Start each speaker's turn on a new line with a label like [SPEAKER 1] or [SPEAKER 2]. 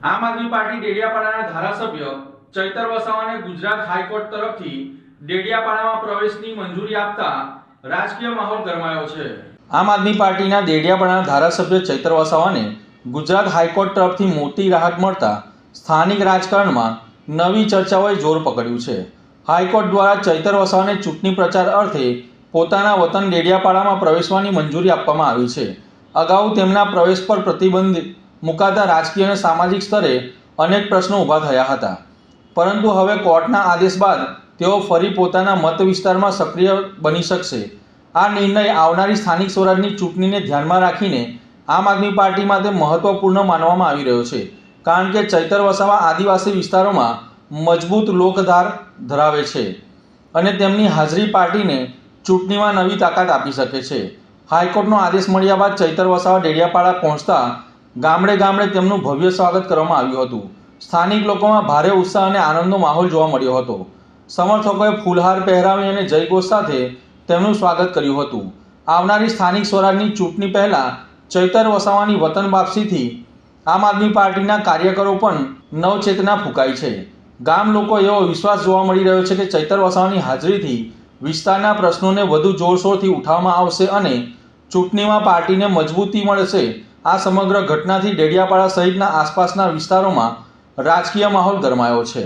[SPEAKER 1] આમ આદમી પાર્ટી ડેડિયાપાડાના ધારાસભ્ય ચૈતર વસાવાને ગુજરાત હાઈકોર્ટ તરફથી ડેડિયાપાડામાં પ્રવેશની મંજૂરી આપતા રાજકીય માહોલ ગરમાયો છે। આમ આદમી પાર્ટીના ડેડિયાપાડાના ધારાસભ્ય ચૈતર વસાવાને ગુજરાત હાઈકોર્ટ તરફથી મોટી રાહત મળતા સ્થાનિક રાજકારણમાં નવી ચર્ચાઓએ જોર પકડ્યું છે। હાઈકોર્ટ દ્વારા ચૈતર વસાવાને ચૂંટણી પ્રચાર અર્થે પોતાના વતન ડેડિયાપાડામાં પ્રવેશવાની મંજૂરી આપવામાં આવી છે। અગાઉ તેમના પ્રવેશ પર પ્રતિબંધ મુકાતા રાજકીય અને સામાજિક સ્તરે અનેક પ્રશ્નો ઊભા થયા હતા, પરંતુ હવે કોર્ટના આદેશ બાદ તેઓ ફરી પોતાના મત વિસ્તારમાં સક્રિય બની શકશે। આ નિર્ણય આવનારી સ્થાનિક સ્વરાજની ચૂંટણીને ધ્યાનમાં રાખીને આમ આદમી પાર્ટી માટે મહત્વપૂર્ણ માનવામાં આવી રહ્યો છે, કારણ કે ચૈતર વસાવા આદિવાસી વિસ્તારોમાં મજબૂત લોકધાર ધરાવે છે અને તેમની હાજરી પાર્ટીને ચૂંટણીમાં નવી તાકાત આપી શકે છે। હાઈકોર્ટનો આદેશ મળ્યા બાદ ચૈતર વસાવા ડેડિયાપાડા પહોંચતા ગામડે ગામડે તેમનું ભવ્ય સ્વાગત કરવામાં આવ્યું હતું। સ્થાનિક લોકોમાં ભારે ઉત્સાહ અને આનંદનો માહોલ જોવા મળ્યો હતો। સમર્થકોએ ફૂલહાર પહેરાવી અને જયઘોષ સાથે તેમનું સ્વાગત કર્યું હતું। આવનારી સ્થાનિક સ્વરાજની ચૂંટણી પહેલાં ચૈતર વસાવાની વતન વાપસીથી આમ આદમી પાર્ટીના કાર્યકરો પણ નવચેતના ફૂંકાઈ છે। ગામ લોકો એવો વિશ્વાસ જોવા મળી રહ્યો છે કે ચૈતર વસાવાની હાજરીથી વિસ્તારના પ્રશ્નોને વધુ જોરશોરથી ઉઠાવવામાં આવશે અને ચૂંટણીમાં પાર્ટીને મજબૂતી મળશે। આ સમગ્ર ઘટનાથી ડેડિયાપાડા સહિતના આસપાસના વિસ્તારોમાં રાજકીય માહોલ ગરમાયો છે।